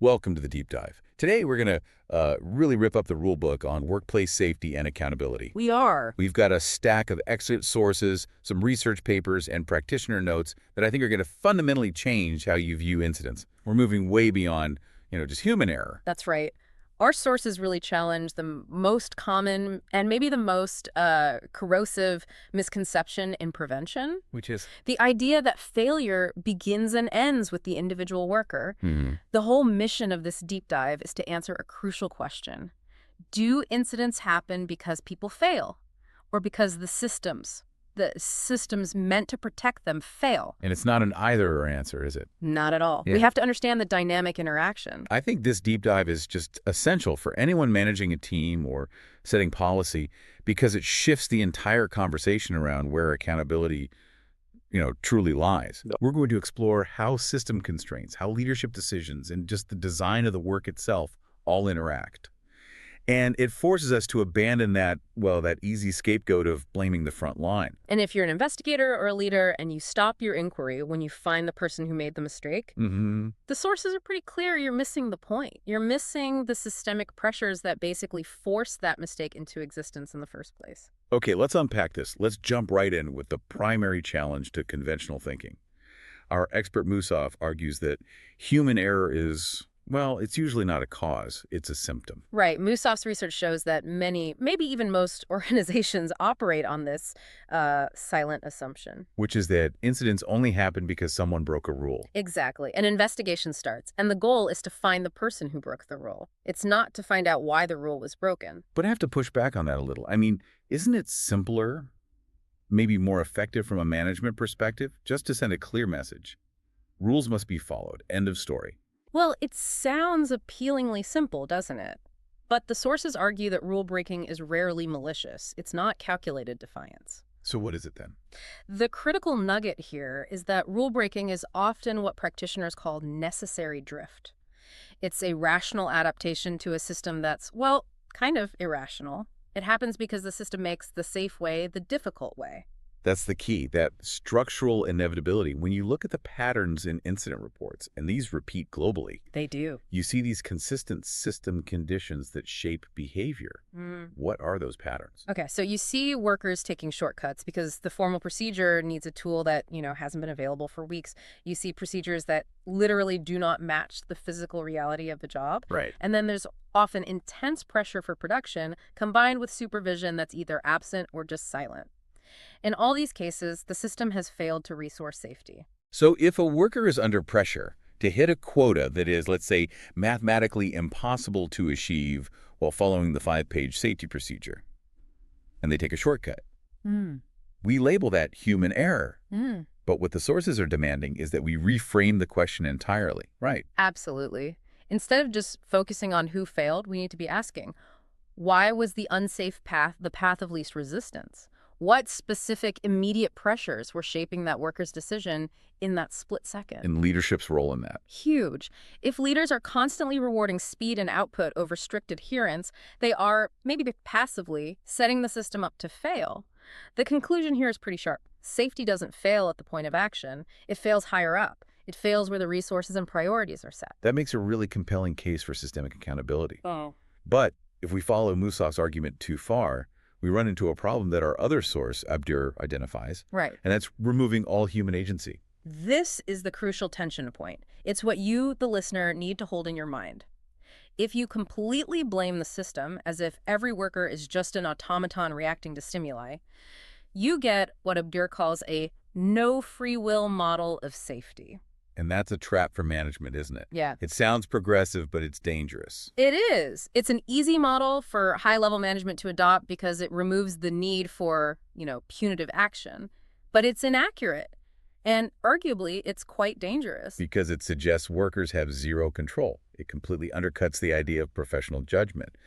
Welcome to the deep dive. Today we're going to really rip up the rule book on workplace safety and accountability. We are. We've got a stack of excellent sources, some research papers, and practitioner notes that I think are going to fundamentally change how you view incidents. We're moving way beyond, just human error. That's right. Our sources really challenge the most common and maybe the most corrosive misconception in prevention. Which is? The idea that failure begins and ends with the individual worker. Mm-hmm. The whole mission of this deep dive is to answer a crucial question. Do incidents happen because people fail or because the systems meant to protect them fail? And it's not an either-or answer, is it? Not at all. Yeah. We have to understand the dynamic interaction. I think this deep dive is just essential for anyone managing a team or setting policy because it shifts the entire conversation around where accountability, truly lies. We're going to explore how system constraints, how leadership decisions, and just the design of the work itself all interact. And it forces us to abandon that easy scapegoat of blaming the front line. And if you're an investigator or a leader and you stop your inquiry when you find the person who made the mistake, the sources are pretty clear you're missing the point. You're missing the systemic pressures that basically force that mistake into existence in the first place. Okay, let's unpack this. Let's jump right in with the primary challenge to conventional thinking. Our expert Mussaf argues that human error is... it's usually not a cause, it's a symptom. Right. Mussaf's research shows that many, maybe even most organizations operate on this silent assumption. Which is that incidents only happen because someone broke a rule. Exactly. An investigation starts, and the goal is to find the person who broke the rule. It's not to find out why the rule was broken. But I have to push back on that a little. Isn't it simpler, maybe more effective from a management perspective, just to send a clear message? Rules must be followed. End of story. Well, it sounds appealingly simple, doesn't it? But the sources argue that rule breaking is rarely malicious. It's not calculated defiance. So what is it then? The critical nugget here is that rule breaking is often what practitioners call necessary drift. It's a rational adaptation to a system that's, kind of irrational. It happens because the system makes the safe way the difficult way. That's the key, that structural inevitability. When you look at the patterns in incident reports, and these repeat globally, they do. You see these consistent system conditions that shape behavior. What are those patterns? Okay, so you see workers taking shortcuts because the formal procedure needs a tool that, hasn't been available for weeks. You see procedures that literally do not match the physical reality of the job. Right. And then there's often intense pressure for production combined with supervision that's either absent or just silent. In all these cases, the system has failed to resource safety. So if a worker is under pressure to hit a quota that is, let's say, mathematically impossible to achieve while following the 5-page safety procedure, and they take a shortcut, we label that human error. But what the sources are demanding is that we reframe the question entirely, right? Absolutely. Instead of just focusing on who failed, we need to be asking, why was the unsafe path the path of least resistance? What specific immediate pressures were shaping that worker's decision in that split second? And leadership's role in that. Huge. If leaders are constantly rewarding speed and output over strict adherence, they are, maybe passively, setting the system up to fail. The conclusion here is pretty sharp. Safety doesn't fail at the point of action. It fails higher up. It fails where the resources and priorities are set. That makes a really compelling case for systemic accountability. Oh. But if we follow Mussaf's argument too far, we run into a problem that our other source, Abdur, identifies. Right. And that's removing all human agency. This is the crucial tension point. It's what you, the listener, need to hold in your mind. If you completely blame the system as if every worker is just an automaton reacting to stimuli, you get what Abdur calls a no free will model of safety. And that's a trap for management, isn't it? Yeah. It sounds progressive, but it's dangerous. It is. It's an easy model for high-level management to adopt because it removes the need for, punitive action. But it's inaccurate. And arguably, it's quite dangerous. Because it suggests workers have zero control. It completely undercuts the idea of professional judgment.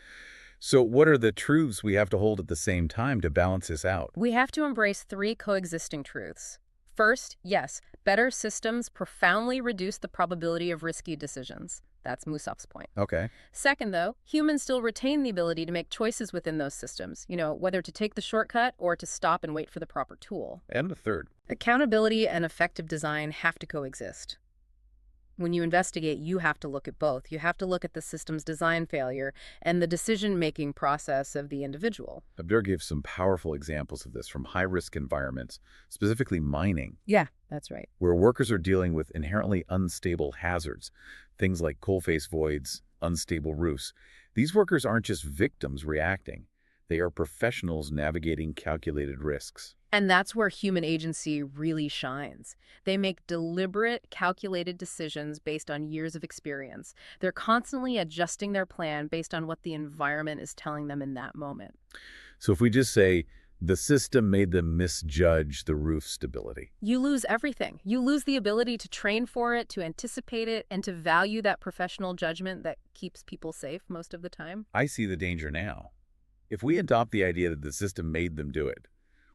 So what are the truths we have to hold at the same time to balance this out? We have to embrace 3 coexisting truths. First, yes, better systems profoundly reduce the probability of risky decisions. That's Mussaf's point. Okay. Second, though, humans still retain the ability to make choices within those systems, whether to take the shortcut or to stop and wait for the proper tool. And the third. Accountability and effective design have to coexist. When you investigate, you have to look at both. You have to look at the system's design failure and the decision-making process of the individual. Abdur gave some powerful examples of this from high-risk environments, specifically mining, Yeah, that's right. where workers are dealing with inherently unstable hazards, things like coalface voids, unstable roofs. These workers aren't just victims reacting. They are professionals navigating calculated risks. And that's where human agency really shines. They make deliberate, calculated decisions based on years of experience. They're constantly adjusting their plan based on what the environment is telling them in that moment. So if we just say, the system made them misjudge the roof stability, You lose everything. You lose the ability to train for it, to anticipate it, and to value that professional judgment that keeps people safe most of the time. I see the danger now. If we adopt the idea that the system made them do it,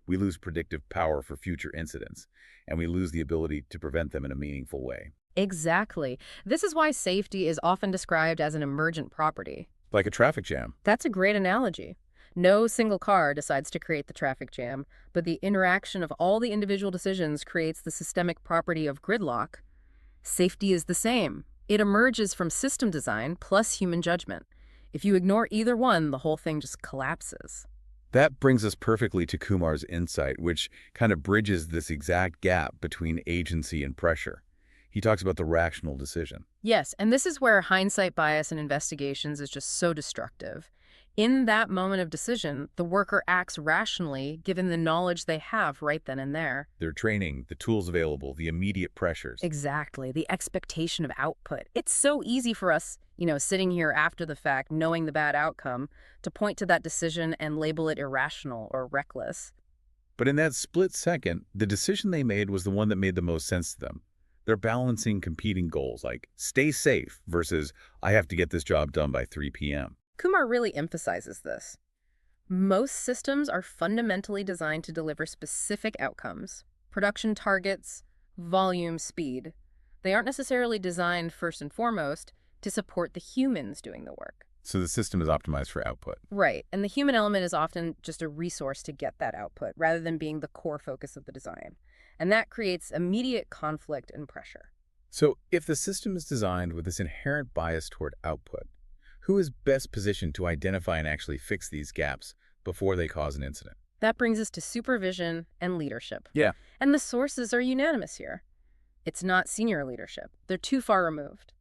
we lose predictive power for future incidents, and we lose the ability to prevent them in a meaningful way. Exactly. This is why safety is often described as an emergent property. Like a traffic jam. That's a great analogy. No single car decides to create the traffic jam, but the interaction of all the individual decisions creates the systemic property of gridlock. Safety is the same. It emerges from system design plus human judgment. If you ignore either one, the whole thing just collapses. That brings us perfectly to Kumar's insight, which kind of bridges this exact gap between agency and pressure. He talks about the rational decision. Yes, and this is where hindsight bias in investigations is just so destructive. In that moment of decision, the worker acts rationally given the knowledge they have right then and there. Their training, the tools available, the immediate pressures. Exactly, the expectation of output. It's so easy for us, sitting here after the fact, knowing the bad outcome, to point to that decision and label it irrational or reckless. But in that split second, the decision they made was the one that made the most sense to them. They're balancing competing goals like stay safe versus I have to get this job done by 3 p.m. Kumar really emphasizes this. Most systems are fundamentally designed to deliver specific outcomes, production targets, volume, speed. They aren't necessarily designed, first and foremost, to support the humans doing the work. So the system is optimized for output. Right, and the human element is often just a resource to get that output, rather than being the core focus of the design. And that creates immediate conflict and pressure. So if the system is designed with this inherent bias toward output, who is best positioned to identify and actually fix these gaps before they cause an incident? That brings us to supervision and leadership. Yeah. And the sources are unanimous here. It's not senior leadership. They're too far removed.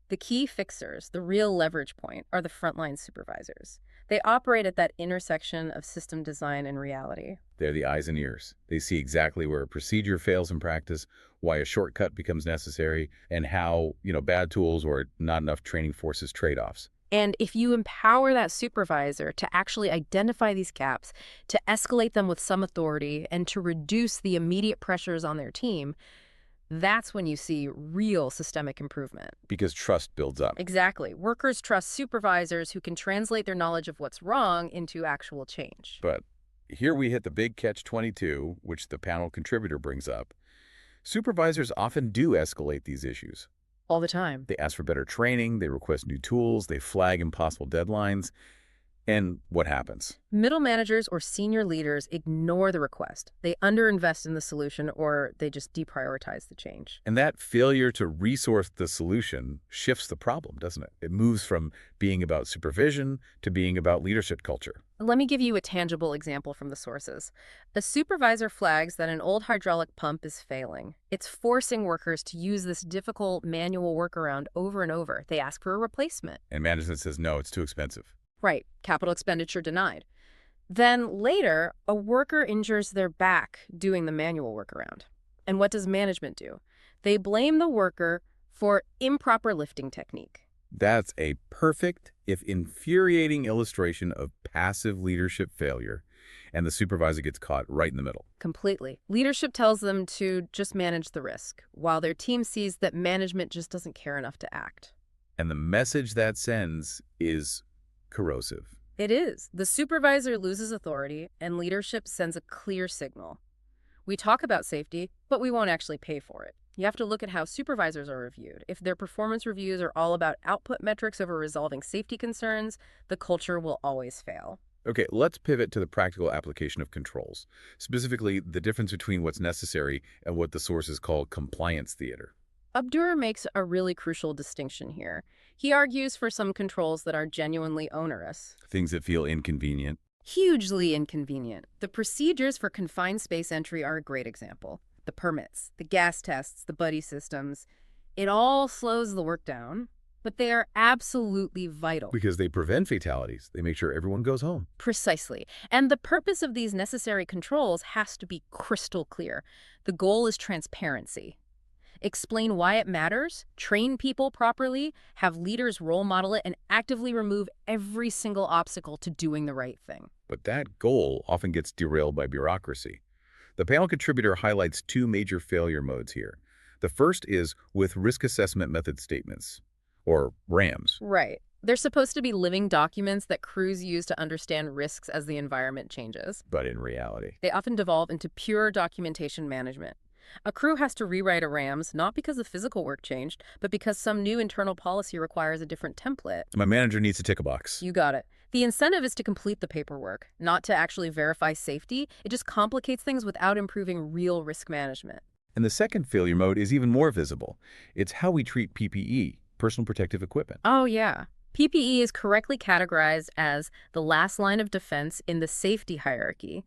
The key fixers, the real leverage point, are the frontline supervisors. They operate at that intersection of system design and reality. They're the eyes and ears. They see exactly where a procedure fails in practice, why a shortcut becomes necessary, and how, bad tools or not enough training forces trade-offs. And if you empower that supervisor to actually identify these gaps, to escalate them with some authority, and to reduce the immediate pressures on their team, that's when you see real systemic improvement. Because trust builds up. Exactly. Workers trust supervisors who can translate their knowledge of what's wrong into actual change. But here we hit the big catch-22, which the panel contributor brings up. Supervisors often do escalate these issues. All the time. They ask for better training, they request new tools, they flag impossible deadlines. And what happens? Middle managers or senior leaders ignore the request. They underinvest in the solution or they just deprioritize the change. And that failure to resource the solution shifts the problem, doesn't it? It moves from being about supervision to being about leadership culture. Let me give you a tangible example from the sources. A supervisor flags that an old hydraulic pump is failing. It's forcing workers to use this difficult manual workaround over and over. They ask for a replacement. And management says, no, it's too expensive. Right, capital expenditure denied. Then later, a worker injures their back doing the manual workaround. And what does management do? They blame the worker for improper lifting technique. That's a perfect, if infuriating, illustration of passive leadership failure, and the supervisor gets caught right in the middle. Completely. Leadership tells them to just manage the risk, while their team sees that management just doesn't care enough to act. And the message that sends is corrosive. It is. The supervisor loses authority, and leadership sends a clear signal. We talk about safety, but we won't actually pay for it. You have to look at how supervisors are reviewed. If their performance reviews are all about output metrics over resolving safety concerns, the culture will always fail. Okay, let's pivot to the practical application of controls, specifically the difference between what's necessary and what the sources call compliance theater. Abdur makes a really crucial distinction here. He argues for some controls that are genuinely onerous. Things that feel inconvenient. Hugely inconvenient. The procedures for confined space entry are a great example. The permits, the gas tests, the buddy systems. It all slows the work down, but they are absolutely vital. Because they prevent fatalities. They make sure everyone goes home. Precisely. And the purpose of these necessary controls has to be crystal clear. The goal is transparency. Explain why it matters, train people properly, have leaders role model it, and actively remove every single obstacle to doing the right thing. But that goal often gets derailed by bureaucracy. The panel contributor highlights two major failure modes here. The first is with risk assessment method statements, or RAMs. Right. They're supposed to be living documents that crews use to understand risks as the environment changes. But in reality, They often devolve into pure documentation management. A crew has to rewrite a RAMs not because the physical work changed, but because some new internal policy requires a different template. my manager needs to tick a box. You got it. The incentive is to complete the paperwork, not to actually verify safety. It just complicates things without improving real risk management. And the second failure mode is even more visible. It's how we treat PPE, personal protective equipment. Oh, yeah. PPE is correctly categorized as the last line of defense in the safety hierarchy,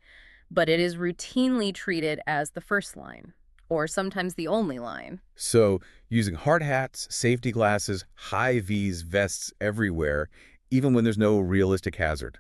but it is routinely treated as the first line, or sometimes the only line. So using hard hats, safety glasses, high Vs, vests everywhere, even when there's no realistic hazard.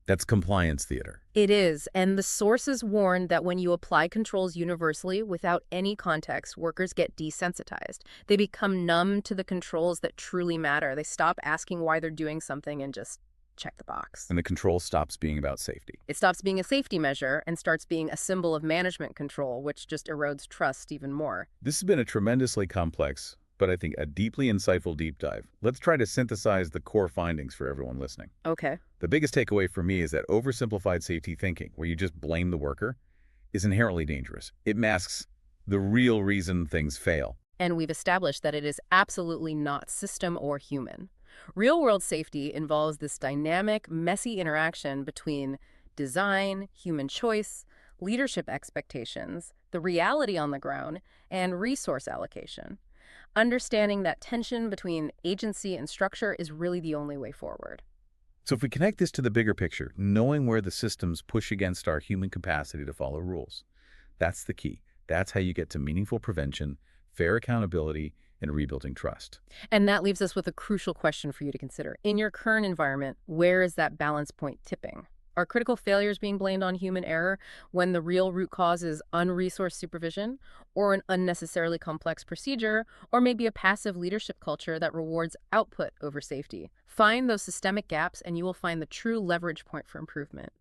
That's compliance theater. It is, and the sources warn that when you apply controls universally without any context, workers get desensitized. They become numb to the controls that truly matter. They stop asking why they're doing something and just check the box. And the control stops being about safety. It stops being a safety measure and starts being a symbol of management control, which just erodes trust even more. This has been a tremendously complex, but I think a deeply insightful deep dive. Let's try to synthesize the core findings for everyone listening. Okay. The biggest takeaway for me is that oversimplified safety thinking, where you just blame the worker, is inherently dangerous. It masks the real reason things fail. And we've established that it is absolutely not system or human. Real-world safety involves this dynamic, messy interaction between design, human choice, leadership expectations, the reality on the ground, and resource allocation. Understanding that tension between agency and structure is really the only way forward. So if we connect this to the bigger picture, knowing where the systems push against our human capacity to follow rules, that's the key. That's how you get to meaningful prevention, fair accountability, and rebuilding trust. And that leaves us with a crucial question for you to consider. In your current environment, where is that balance point tipping? Are critical failures being blamed on human error when the real root cause is unresourced supervision, or an unnecessarily complex procedure, or maybe a passive leadership culture that rewards output over safety? Find those systemic gaps and you will find the true leverage point for improvement.